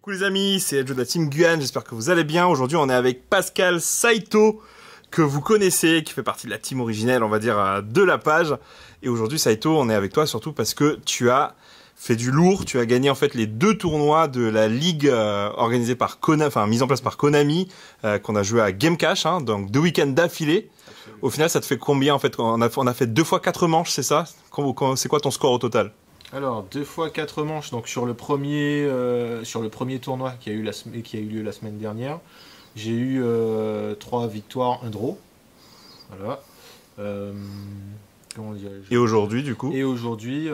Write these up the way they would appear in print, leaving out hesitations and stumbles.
Coucou les amis, c'est Edjo de la Team Guan, j'espère que vous allez bien. Aujourd'hui on est avec Pascal Saito, que vous connaissez, qui fait partie de la team originelle, on va dire, de la page. Et aujourd'hui Saito, on est avec toi surtout parce que tu as fait du lourd, tu as gagné en fait les 2 tournois de la ligue organisée par Konami, enfin mise en place par Konami, qu'on a joué à Game Cash, hein, donc 2 week-ends d'affilée. Au final ça te fait combien en fait? On a fait 2 fois 4 manches, c'est ça? C'est quoi ton score au total? Alors, 2 fois 4 manches, donc sur le premier tournoi qui a eu lieu la semaine dernière, j'ai eu 3 victoires, 1 draw. Voilà. Comment dire, Et aujourd'hui du coup? Et aujourd'hui,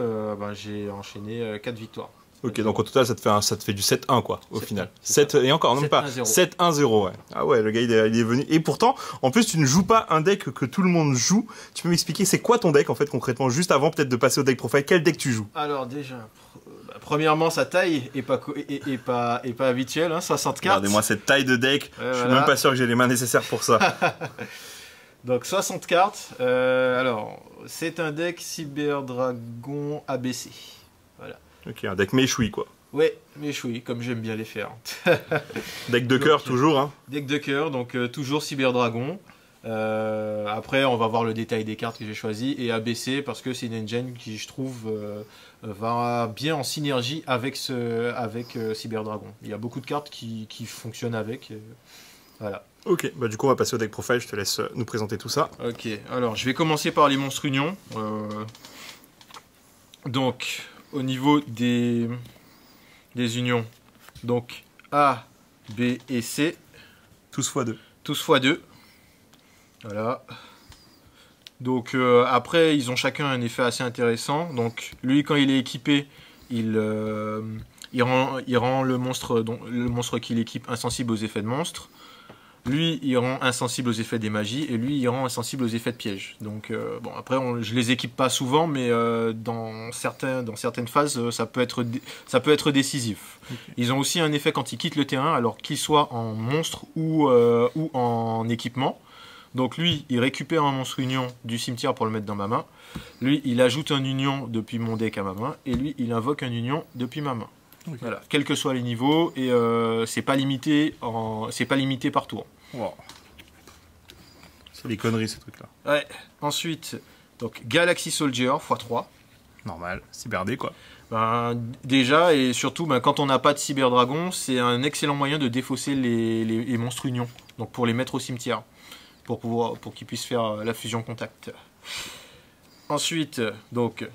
j'ai enchaîné 4 victoires. Ok, donc au total ça te fait du 7-1 quoi, au final. 7, et encore, non même pas. 7-1-0, ouais. Ah ouais, le gars il est venu. Et pourtant, en plus tu ne joues pas un deck que tout le monde joue. Tu peux m'expliquer c'est quoi ton deck en fait concrètement, juste avant peut-être de passer au deck profile, quel deck tu joues? Alors déjà, premièrement sa taille est pas habituelle, hein, 60 cartes. Regardez-moi cette taille de deck, je suis voilà. même pas sûr que j'ai les mains nécessaires pour ça. Donc 60 cartes, alors c'est un deck Cyberdragon ABC. Voilà. Ok, un deck méchoui quoi. Ouais, méchoui, comme j'aime bien les faire. Deck de cœur toujours, hein. Deck de cœur, donc toujours Cyberdragon. Après, on va voir le détail des cartes que j'ai choisies. Et ABC, parce que c'est une engine qui, je trouve, va bien en synergie avec Cyberdragon. Il y a beaucoup de cartes qui fonctionnent avec. Voilà. Ok, bah du coup on va passer au deck profile, je te laisse nous présenter tout ça. Ok, alors je vais commencer par les monstres unions. Donc, au niveau des unions, donc A, B et C. Tous x2. Tous x2. Voilà. Donc après, ils ont chacun un effet assez intéressant. Donc lui, quand il est équipé, il rend le monstre qu'il équipe insensible aux effets de monstre. Lui, il rend insensible aux effets des magies, et lui, il rend insensible aux effets de piège. Donc, bon, après, je les équipe pas souvent, mais dans certaines phases, ça peut être décisif. Okay. Ils ont aussi un effet quand ils quittent le terrain, alors qu'ils soient en monstre ou en équipement. Donc lui, il récupère un monstre union du cimetière pour le mettre dans ma main. Lui, il ajoute un union depuis mon deck à ma main, et lui, il invoque un union depuis ma main. Okay. Voilà, quels que soient les niveaux, et c'est pas limité par tour. Wow. C'est des conneries ces trucs là. Ouais. Ensuite, donc Galaxy Soldier x3. Normal, cyberdé quoi. Déjà et surtout quand on n'a pas de Cyberdragon, c'est un excellent moyen de défausser les monstres unions. Donc pour les mettre au cimetière, pour qu'ils puissent faire la fusion contact. Ensuite, donc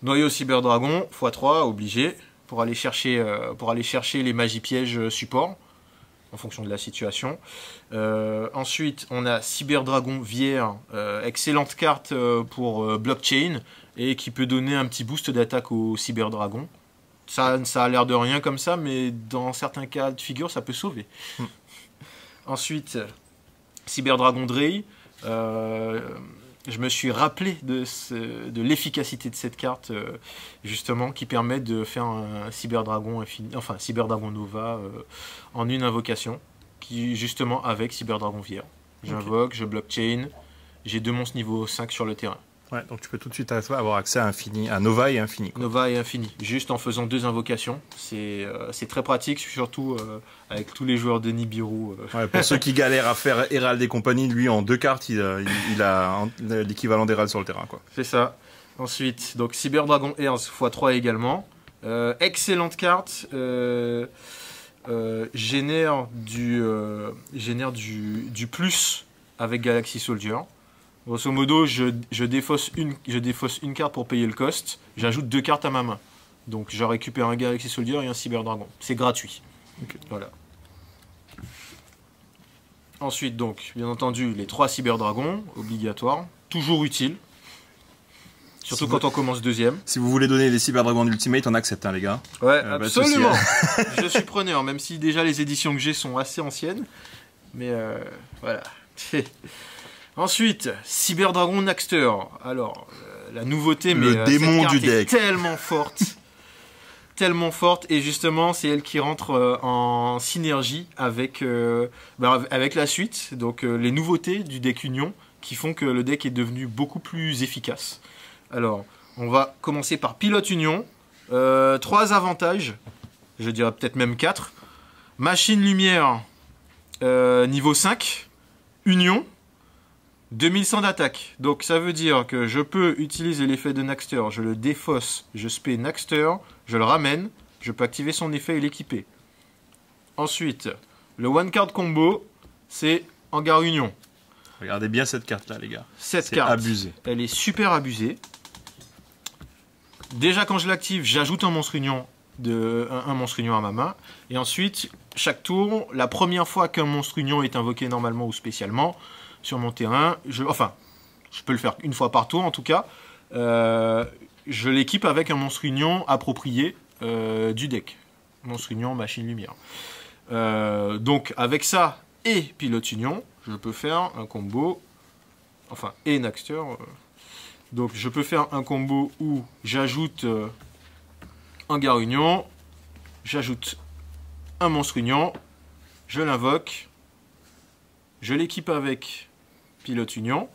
noyau Cyberdragon x3 obligé pour aller chercher les magies pièges support en fonction de la situation. Ensuite, on a Cyberdragon Vière, excellente carte pour blockchain et qui peut donner un petit boost d'attaque au Cyberdragon. Ça a l'air de rien comme ça, mais dans certains cas de figure, ça peut sauver. Ensuite, Cyberdragon Drey. Je me suis rappelé de l'efficacité de cette carte, justement, qui permet de faire un Cyberdragon Nova en une invocation, qui justement avec Cyberdragon Vière. J'invoque, je blockchain, j'ai 2 monstres niveau 5 sur le terrain. Ouais, donc tu peux tout de suite avoir accès à infini, à Nova et Infini. Quoi. Nova et Infini, juste en faisant 2 invocations. C'est très pratique, surtout avec tous les joueurs de Nibiru. Ouais, pour ceux qui galèrent à faire Herald et compagnie, lui en 2 cartes, il a l'équivalent d'Herald sur le terrain. C'est ça. Ensuite, donc Cyberdragon Herald x3 également. Excellente carte. Génère du plus avec Galaxy Soldier. Grosso modo, je défausse une carte pour payer le cost, j'ajoute 2 cartes à ma main. Donc je récupère un Galaxy Soldier et un Cyberdragon. C'est gratuit. Okay. Voilà. Ensuite, donc, bien entendu, les 3 Cyberdragons, obligatoires, toujours utiles. Surtout quand on commence 2e. Si vous voulez donner les Cyberdragons d'Ultimate, on accepte, hein, les gars. Ouais, absolument. Je suis preneur, même si déjà les éditions que j'ai sont assez anciennes. Mais voilà. Ensuite, Cyberdragon Naxter. Alors, la nouveauté, mais le démon cette carte du deck est tellement forte, et justement, c'est elle qui rentre en synergie avec la suite. Donc, les nouveautés du deck Union qui font que le deck est devenu beaucoup plus efficace. Alors, on va commencer par Pilote Union. 3 avantages, je dirais peut-être même 4. Machine lumière niveau 5. Union. 2100 d'attaque. Donc ça veut dire que je peux utiliser l'effet de Naxter. Je le défausse. Je spé Naxter. Je le ramène. Je peux activer son effet et l'équiper. Ensuite, le one card combo, c'est Hangar Union. Regardez bien cette carte-là, les gars. Cette C'est carte, abusé. elle est super abusée. Déjà, quand je l'active, j'ajoute un monstre union à ma main. Et ensuite, chaque tour, la première fois qu'un monstre union est invoqué normalement ou spécialement sur mon terrain, je peux le faire une fois par tour en tout cas, je l'équipe avec un monstre union approprié du deck. Monstre union, machine lumière. Donc avec ça et pilote union, je peux faire un combo, enfin et Naxter. Donc je peux faire un combo où j'ajoute Hangar Union, j'ajoute un monstre union, je l'invoque, je l'équipe avec pilote union,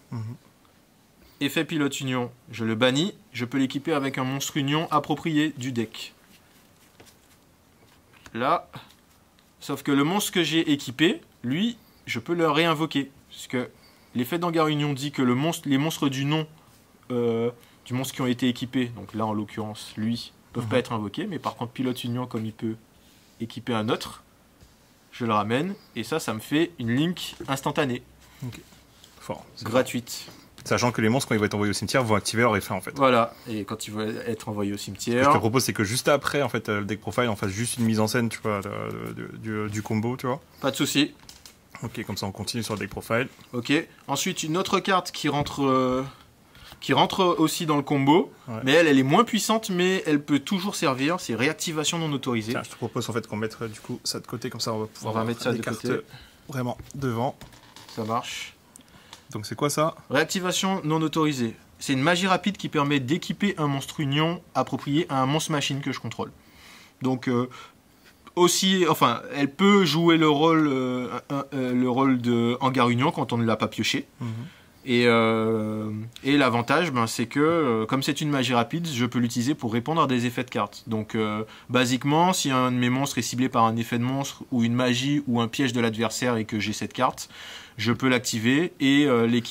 effet pilote union, je le bannis, je peux l'équiper avec un monstre union approprié du deck. Là, sauf que le monstre que j'ai équipé, lui, je peux le réinvoquer. Parce que l'effet d'Hangar Union dit que les monstres du nom du monstre qui ont été équipés, donc là en l'occurrence, lui, peuvent pas être invoqués, mais par contre, pilote Union, comme il peut équiper un autre, je le ramène, et ça me fait une link instantanée. Ok. Fort. Gratuite. Sachant que les monstres, quand ils vont être envoyés au cimetière, vont activer leur effet en fait. Voilà, et quand ils vont être envoyés au Ce que cimetière... je te propose, c'est que juste après, en fait, le deck profile, on fasse juste une mise en scène, tu vois, du combo, tu vois. Pas de souci. Ok, comme ça, on continue sur le deck profile. Ok. Ensuite, une autre carte qui rentre aussi dans le combo, Ouais. mais elle est moins puissante, mais elle peut toujours servir. C'est réactivation non autorisée. Tiens, je te propose en fait qu'on mette du coup ça de côté, comme ça, on va pouvoir On va mettre ça les de cartes côté. vraiment devant. Ça marche. Donc c'est quoi ça? Réactivation non autorisée. C'est une magie rapide qui permet d'équiper un monstre union approprié à un monstre machine que je contrôle. Donc elle peut jouer le rôle de Hangar Union quand on ne l'a pas pioché. Et l'avantage, c'est que comme c'est une magie rapide, je peux l'utiliser pour répondre à des effets de cartes. Donc basiquement, si un de mes monstres est ciblé par un effet de monstre ou une magie ou un piège de l'adversaire et que j'ai cette carte, je peux l'activer et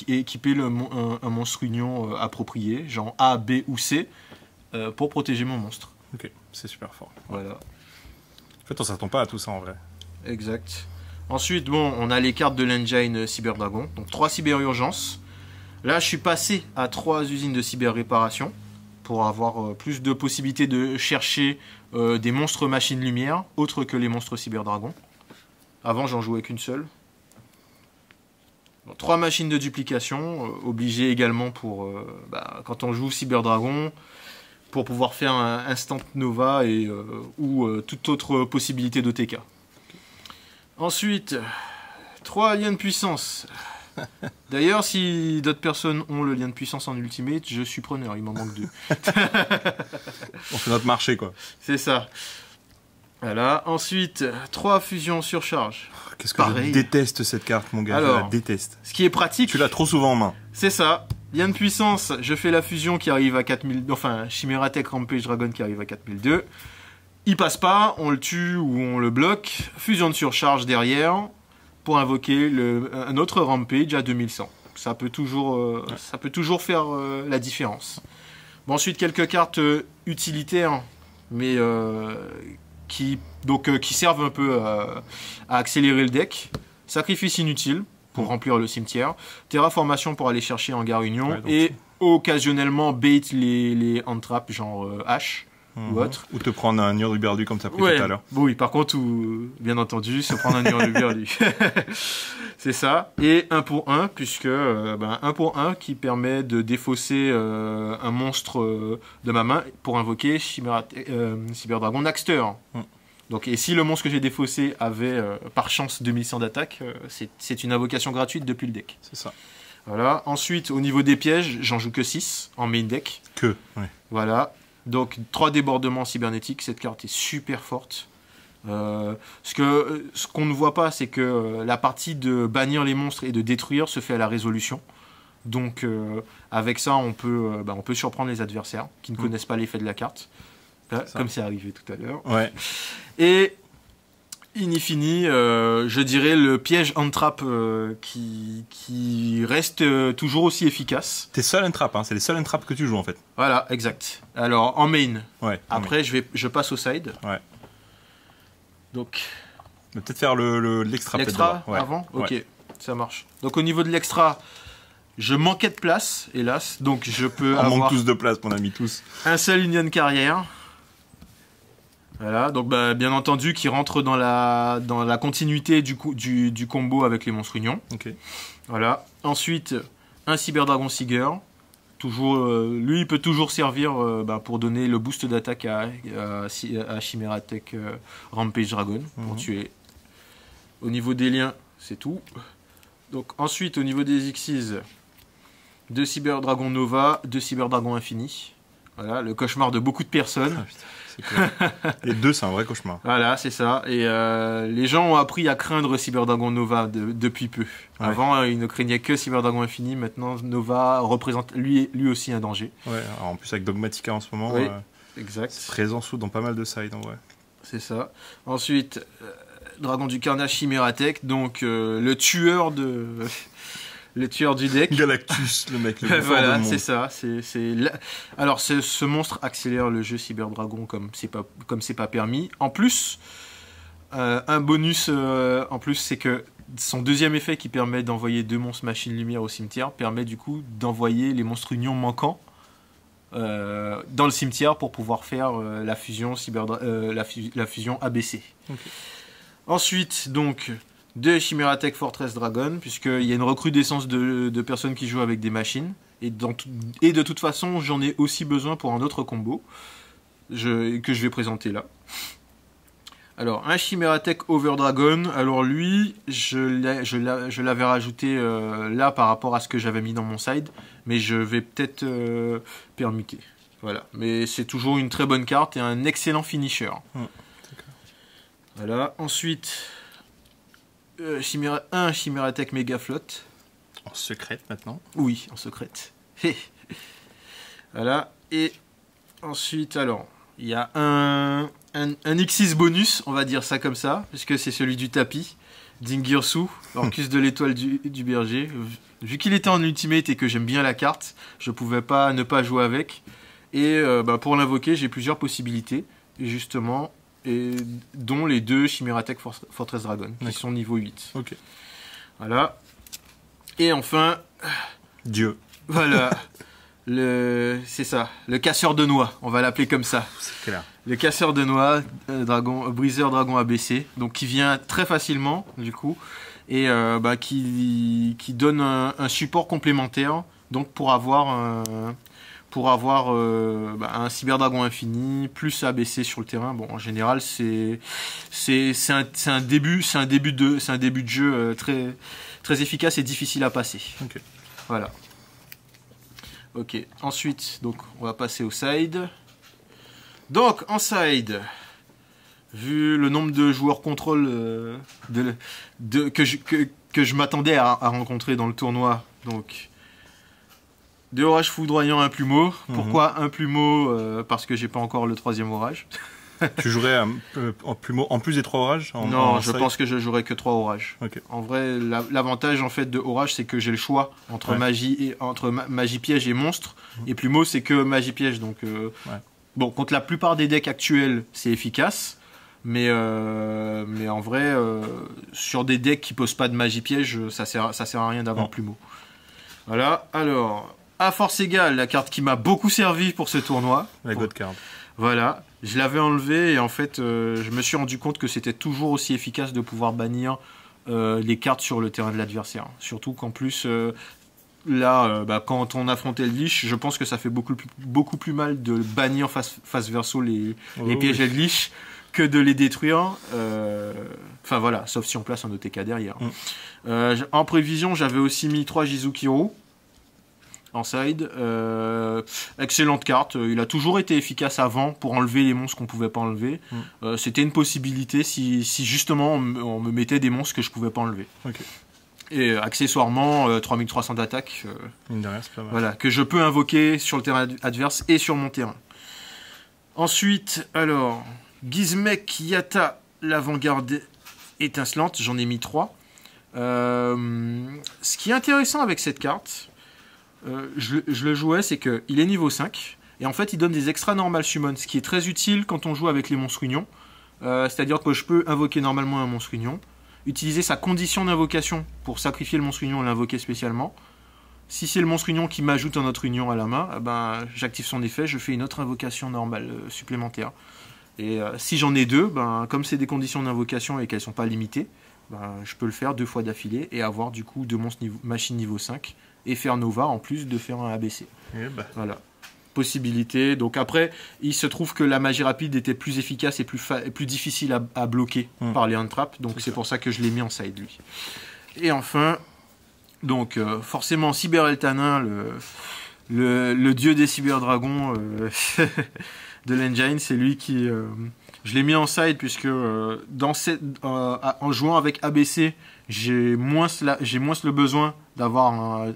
équiper un monstre union approprié, genre A, B ou C, pour protéger mon monstre. Ok, c'est super fort. Voilà. En fait, on s'attend pas à tout ça en vrai. Exact. Ensuite, on a les cartes de l'engine Cyberdragon. Donc 3 cyber-urgences. Là, je suis passé à 3 usines de cyber-réparation pour avoir plus de possibilités de chercher des monstres machines lumière autres que les monstres Cyberdragon. Avant, j'en jouais qu'une seule. 3 machines de duplication, obligées également pour quand on joue Cyberdragon, pour pouvoir faire un Instant Nova ou toute autre possibilité d'OTK. Ensuite, 3 liens de puissance. D'ailleurs, si d'autres personnes ont le lien de puissance en Ultimate, je suis preneur, il m'en manque 2. On fait notre marché quoi. C'est ça. Voilà. Ensuite, 3 fusions surcharge. Qu'est-ce que Pareil. je déteste cette carte, mon gars. Alors, je la déteste. Ce qui est pratique, Tu l'as trop souvent en main. c'est ça. Lien de puissance, je fais la fusion qui arrive à 4000... Enfin, Chimera Tech Rampage Dragon qui arrive à 4002. Il passe pas, on le tue ou on le bloque. Fusion de surcharge derrière pour invoquer un autre Rampage à 2100. Ça peut toujours faire la différence. Bon, ensuite, quelques cartes utilitaires, mais qui servent un peu à accélérer le deck. Sacrifice inutile pour remplir le cimetière. Terraformation pour aller chercher Hangar Union. Ouais, donc et occasionnellement bait les hand-traps genre H ou autre. Ou te prendre un Nier du Berdu comme tu as pris tout à l'heure. Oui, par contre, bien entendu, se prendre un Nier du Berdu. C'est ça. Et 1 pour 1, puisque 1 pour 1 qui permet de défausser un monstre de ma main pour invoquer Cyberdragon Naxter. Donc, et si le monstre que j'ai défaussé avait par chance 2100 d'attaque, c'est une invocation gratuite depuis le deck. C'est ça. Voilà. Ensuite, au niveau des pièges, j'en joue que 6 en main deck. Ouais. Voilà. Donc 3 débordements cybernétiques, cette carte est super forte. Ce qu'on ne voit pas, c'est que la partie de bannir les monstres et de détruire se fait à la résolution. Donc avec ça, on peut surprendre les adversaires qui ne connaissent pas l'effet de la carte. Comme c'est arrivé tout à l'heure. Ouais. Et Inifini, je dirais le piège Entrap qui reste toujours aussi efficace. T'es seul Entrap, hein, c'est les seuls Entrap que tu joues en fait. Voilà, exact. Alors en main. Ouais. Après, je passe au side. Ouais. Donc. On va peut-être faire l'extra. L'extra avant. Ok, ça marche. Donc au niveau de l'extra, je manquais de place, hélas. Donc je peux avoir. On manque tous de place, mon ami, tous. Un seul Union Carrière. Voilà, donc bien entendu qui rentre dans la continuité du combo avec les monstres unions. Ok. Voilà. Ensuite, un Cyber Dragon Seeger. Toujours, lui, il peut toujours servir pour donner le boost d'attaque à Chimera Tech Rampage Dragon pour tuer. Au niveau des liens, c'est tout. Donc ensuite, au niveau des Xyz, 2 Cyber Dragon Nova, 2 Cyber Dragon Infini. Voilà, le cauchemar de beaucoup de personnes. Ah, putain. Les deux, c'est un vrai cauchemar. Voilà, c'est ça. Et les gens ont appris à craindre Cyber Dragon Nova depuis peu. Ouais. Avant, ils ne craignaient que Cyber Dragon Infini. Maintenant, Nova représente lui aussi un danger. Ouais, alors en plus avec Dogmatica en ce moment, oui, exact. C'est présent dans pas mal de sides en vrai. C'est ça. Ensuite, Dragon du Carnage Chimera Tech, donc le tueur de... Le tueur du deck. Galactus, le mec le plus voilà, fort du monde. c'est ça. Alors, ce monstre accélère le jeu Cyber Dragon comme c'est pas permis. En plus, un bonus, en plus, c'est que son deuxième effet qui permet d'envoyer 2 monstres machine lumière au cimetière permet du coup d'envoyer les monstres unions manquants dans le cimetière pour pouvoir faire la fusion la fusion ABC. Okay. Ensuite, donc. De Chimera Tech Fortress Dragon, puisqu'il y a une recrudescence de personnes qui jouent avec des machines. Et de toute façon, j'en ai aussi besoin pour un autre combo que je vais présenter là. Alors, un Chimera Tech Over Dragon. Alors lui, je l'avais rajouté là par rapport à ce que j'avais mis dans mon side. Mais je vais peut-être permuter. Voilà. Mais c'est toujours une très bonne carte et un excellent finisher. Voilà. Ensuite... Chimera Tech Mega Flotte. En secrète maintenant. Oui, en secrète. Voilà. Et ensuite, alors, il y a un X6 bonus, on va dire ça comme ça, puisque c'est celui du tapis. Dingirsu, Orcus de l'étoile du berger. Vu qu'il était en ultimate et que j'aime bien la carte, je pouvais pas ne pas jouer avec. Et pour l'invoquer, j'ai plusieurs possibilités. Et justement... Et dont les 2 Chimera Tech Fortress Dragon, qui sont niveau 8. Ok. Voilà. Et enfin... Dieu. Voilà. C'est ça. Le casseur de noix, on va l'appeler comme ça. C'est clair. Le casseur de noix, briseur dragon ABC, donc qui vient très facilement, du coup, et qui donne un support complémentaire, donc pour avoir un Cyber Dragon Infini plus ABC sur le terrain. Bon, en général, c'est un début de jeu très très efficace et difficile à passer. Okay. Voilà. Ok. Ensuite, donc on va passer au side. Donc en side, vu le nombre de joueurs contrôle que je m'attendais à rencontrer dans le tournoi, donc 2 orages foudroyants, un plumeau. Pourquoi un plumeau Parce que j'ai pas encore le 3e orage. Tu jouerais en plumeau en plus des 3 orages Non, je pense que je jouerais que 3 orages. Okay. En vrai, l'avantage en fait de orage, c'est que j'ai le choix entre magie piège et monstre. Et plumeau, c'est que magie piège. Donc bon, contre la plupart des decks actuels, c'est efficace. Mais en vrai, sur des decks qui posent pas de magie piège, ça sert à rien d'avoir plumeau. Voilà. Alors. À force égale, la carte qui m'a beaucoup servi pour ce tournoi. La God Card. Voilà, je l'avais enlevé et en fait, je me suis rendu compte que c'était toujours aussi efficace de pouvoir bannir les cartes sur le terrain de l'adversaire. Surtout qu'en plus, quand on affrontait le Lich, je pense que ça fait beaucoup plus mal de bannir face verso les pièges de Lich que de les détruire. Enfin voilà, sauf si on place un OTK derrière. En prévision, j'avais aussi mis 3 Jizukiro. En side, excellente carte. Il a toujours été efficace avant pour enlever les monstres qu'on pouvait pas enlever. C'était une possibilité si justement on me mettait des monstres que je pouvais pas enlever. Okay. Et accessoirement 3300 d'attaque. Voilà, que je peux invoquer sur le terrain adverse et sur mon terrain. Ensuite, alors Gizmek Yata, l'avant-garde étincelante, j'en ai mis 3. Ce qui est intéressant avec cette carte, je le jouais, c'est qu'il est niveau 5. Et en fait, il donne des extra normal summon, ce qui est très utile quand on joue avec les monstres unions. C'est-à-dire que je peux invoquer normalement un monstre union, utiliser sa condition d'invocation pour sacrifier le monstre union et l'invoquer spécialement. Si c'est le monstre union qui m'ajoute un autre union à la main, j'active son effet, je fais une autre invocation normale supplémentaire. Et si j'en ai 2, comme c'est des conditions d'invocation et qu'elles ne sont pas limitées, je peux le faire 2 fois d'affilée et avoir du coup 2 monstres machine niveau 5 et faire Nova en plus de faire un ABC. Voilà. Possibilité. Donc après, il se trouve que la magie rapide était plus efficace et plus difficile à bloquer par les hand traps, donc c'est pour ça que je l'ai mis en side lui. Et enfin, donc forcément Cyber Eltanin, le dieu des cyberdragons de l'engine, c'est lui qui... je l'ai mis en side puisque en jouant avec ABC, j'ai moins le besoin d'avoir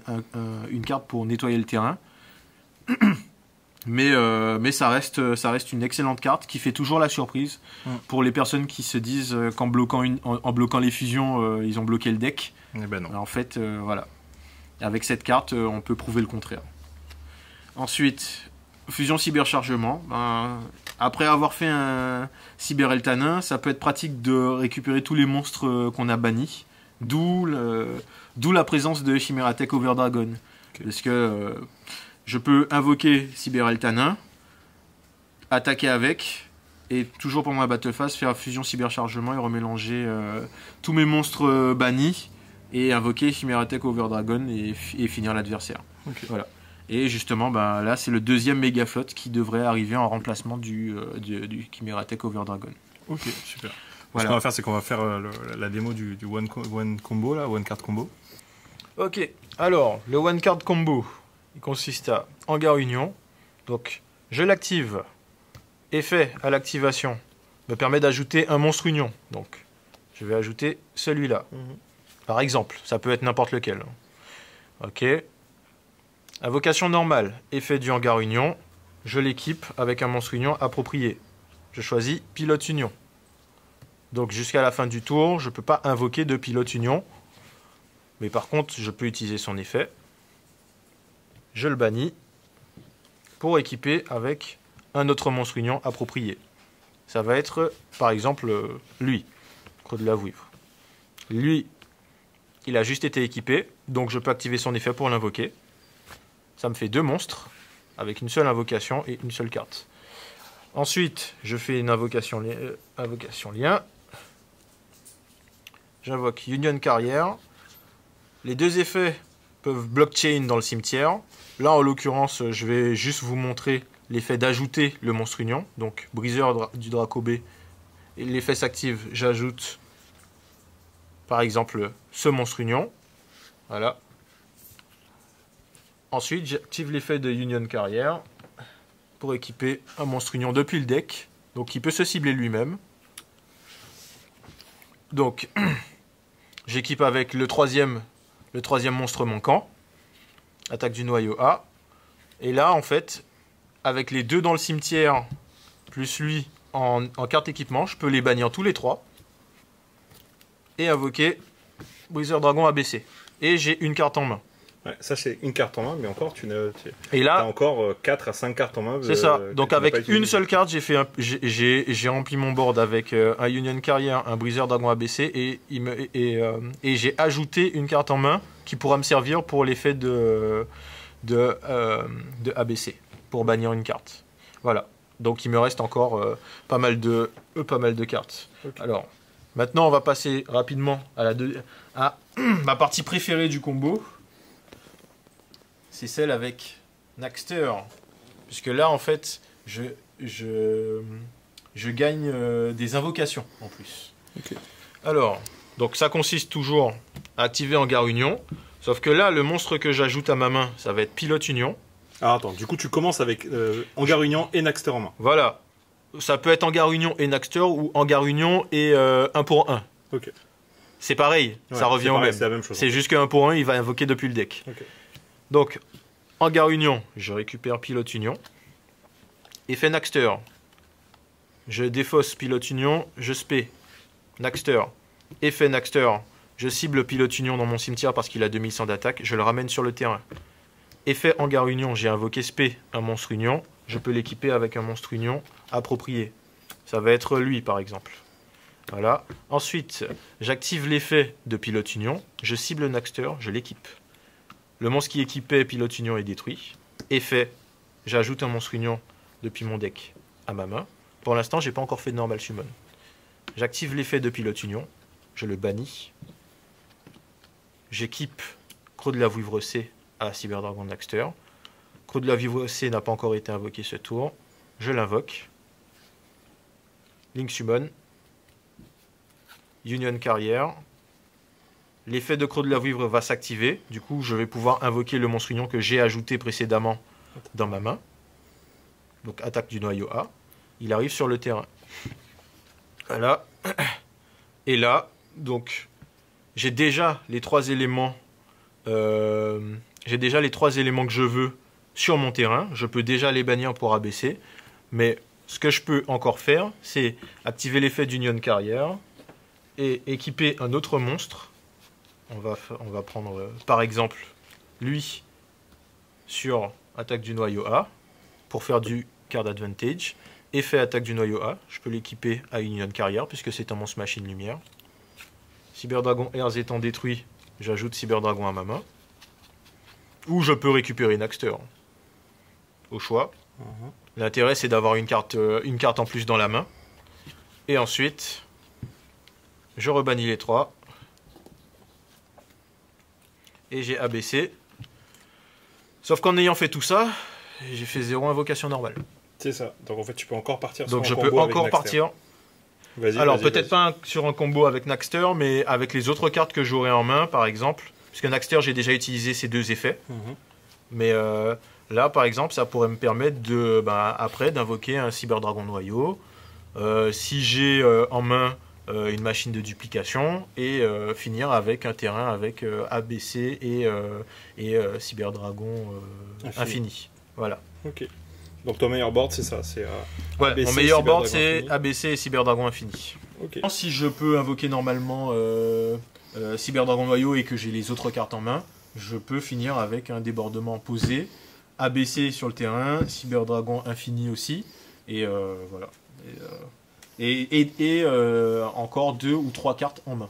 une carte pour nettoyer le terrain. Mais ça reste une excellente carte qui fait toujours la surprise pour les personnes qui se disent qu'en bloquant les fusions, ils ont bloqué le deck. Eh ben non. En fait, voilà. Avec cette carte, on peut prouver le contraire. Ensuite, fusion cyberchargement. Après avoir fait un cyber Eltanin, ça peut être pratique de récupérer tous les monstres qu'on a bannis. D'où la présence de Chimeratech Overdragon. Okay. Parce que je peux invoquer Cyber Eltanin, attaquer avec, et toujours pendant la battle phase, faire fusion cyberchargement et remélanger tous mes monstres bannis, et invoquer Chimeratech Overdragon et finir l'adversaire. Okay. Voilà. Et justement, là, c'est le deuxième méga flotte qui devrait arriver en remplacement du Chimeratech Overdragon. Ok, super. Voilà. Ce qu'on va faire, c'est qu'on va faire la démo du one combo, là, one card combo. Ok, alors, le one card combo, il consiste à Hangar Union. Donc, je l'active. Effet à l'activation me permet d'ajouter un monstre union. Donc, je vais ajouter celui-là. Par exemple, ça peut être n'importe lequel. Ok. Invocation normale, effet du Hangar Union. Je l'équipe avec un monstre union approprié. Je choisis Pilote Union. Donc, jusqu'à la fin du tour, je ne peux pas invoquer de Pilote Union. Mais par contre, je peux utiliser son effet. Je le bannis pour équiper avec un autre monstre union approprié. Ça va être, par exemple, lui, Creux de la Vouivre. Lui, il a juste été équipé, donc je peux activer son effet pour l'invoquer. Ça me fait 2 monstres, avec une seule invocation et une seule carte. Ensuite, je fais une invocation lien. J'invoque Union Carrière. Les 2 effets peuvent blockchain dans le cimetière. Là, en l'occurrence, je vais juste vous montrer l'effet d'ajouter le monstre union. Donc, briseur du Draco B. Et l'effet s'active, j'ajoute, par exemple, ce monstre union. Voilà. Ensuite, j'active l'effet de Union Carrière pour équiper un monstre union depuis le deck. Donc, il peut se cibler lui-même. Donc, j'équipe avec le troisième monstre manquant. Attaque du noyau A. Et là, en fait, avec les 2 dans le cimetière, plus lui en carte équipement, je peux les bannir tous les 3. Et invoquer Briseur Dragon ABC. Et j'ai une carte en main. Ouais, ça c'est une carte en main, mais encore tu as encore 4 à 5 cartes en main. C'est ça. Donc avec une seule carte, j'ai rempli mon board avec un Union Carrière, un Briseur Dragon ABC et j'ai ajouté une carte en main qui pourra me servir pour l'effet de ABC, pour bannir une carte. Voilà. Donc il me reste encore pas mal de cartes. Okay. Alors, maintenant on va passer rapidement à ma partie préférée du combo. C'est celle avec Naxter. Puisque là, en fait, je gagne des invocations en plus. Okay. Alors, donc ça consiste toujours à activer Hangar Union. Sauf que là, le monstre que j'ajoute à ma main, ça va être Pilote Union. Alors attends, du coup, tu commences avec Hangar Union et Naxter en main. Voilà. Ça peut être Hangar Union et Naxter ou Hangar Union et 1 pour 1. Ok. C'est pareil, ouais, ça revient au même. C'est la même chose. C'est juste que 1 pour 1, il va invoquer depuis le deck. Okay. Donc, Hangar Union, je récupère Pilote Union. Effet Naxter. Je défausse Pilote Union, je spé Naxter. Effet Naxter, je cible Pilote Union dans mon cimetière parce qu'il a 2100 d'attaque, je le ramène sur le terrain. Effet Hangar Union, j'ai invoqué Spé, un monstre Union, je peux l'équiper avec un monstre Union approprié. Ça va être lui par exemple. Voilà. Ensuite, j'active l'effet de Pilote Union, je cible Naxter, je l'équipe. Le monstre qui équipait Pilote Union est détruit. Effet, j'ajoute un monstre Union depuis mon deck à ma main. Pour l'instant, j'ai pas encore fait de Normal Summon. J'active l'effet de Pilote Union, je le bannis. J'équipe Croc de la Vouivre-C à Cyberdragon Naxter. Croc de la Vouivre-C n'a pas encore été invoqué ce tour. Je l'invoque. Link Summon. Union Carrière. L'effet de Croc de la Vouivre va s'activer. Du coup, je vais pouvoir invoquer le monstre Union que j'ai ajouté précédemment dans ma main. Donc, attaque du noyau A. Il arrive sur le terrain. Voilà. Et là, donc, j'ai déjà les trois éléments. J'ai déjà les 3 éléments que je veux sur mon terrain. Je peux déjà les bannir pour abaisser. Mais ce que je peux encore faire, c'est activer l'effet d'Union Carrière et équiper un autre monstre. On va prendre par exemple lui sur attaque du noyau A pour faire du card advantage. Effet attaque du noyau A, je peux l'équiper à Union Carrière puisque c'est un monstre machine lumière. Cyberdragon Airs étant détruit, j'ajoute Cyberdragon à ma main. Ou je peux récupérer Naxter au choix. L'intérêt c'est d'avoir une carte en plus dans la main. Et ensuite, je rebannis les 3. Et j'ai abaissé. Sauf qu'en ayant fait tout ça, j'ai fait 0 invocation normale. C'est ça. Donc en fait, tu peux encore partir sur un combo. Donc je peux encore partir. Alors peut-être pas sur un combo avec Naxter, mais avec les autres cartes que j'aurai en main, par exemple. Puisque Naxter, j'ai déjà utilisé ces 2 effets. Mais là, par exemple, ça pourrait me permettre de, après d'invoquer un Cyberdragon Noyau. Si j'ai en main une machine de duplication et finir avec un terrain avec ABC et Cyberdragon Infini. Voilà. Ok. Donc ton meilleur board c'est ça, c'est ouais, ABC, mon meilleur board c'est ABC et Cyberdragon Infini. Okay. Si je peux invoquer normalement Cyberdragon Noyau et que j'ai les autres cartes en main, je peux finir avec un débordement posé, ABC sur le terrain, Cyberdragon Infini aussi, et voilà. Et encore 2 ou 3 cartes en main.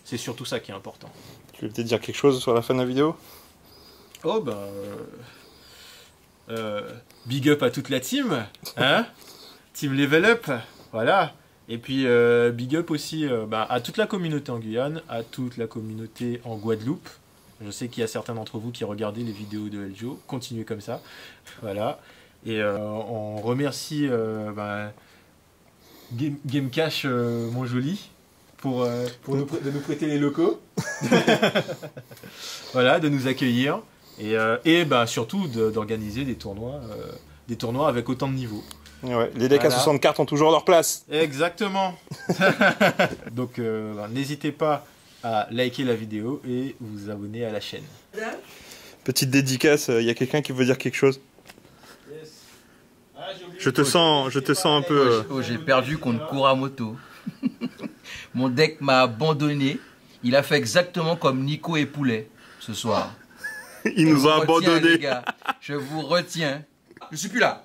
C'est surtout ça qui est important. Tu veux peut-être dire quelque chose sur la fin de la vidéo? Oh big up à toute la team, hein. Team Level Up, voilà. Et puis big up aussi à toute la communauté en Guyane, à toute la communauté en Guadeloupe. Je sais qu'il y a certains d'entre vous qui regardez les vidéos de Eljo. Continuez comme ça, voilà. Et on remercie Game Cash, mon joli, de nous prêter les locaux, voilà, de nous accueillir. Et surtout d'organiser des tournois avec autant de niveaux. Ouais, les decks à 60 cartes ont toujours leur place. Exactement. Donc n'hésitez pas à liker la vidéo et vous abonner à la chaîne. Petite dédicace, il y a quelqu'un qui veut dire quelque chose? Yes. Je te sens un peu... j'ai perdu contre Kuramoto. Mon deck m'a abandonné. Il a fait exactement comme Nico et Poulet ce soir. Il nous a abandonnés. Les gars. Je vous retiens. Je suis plus là.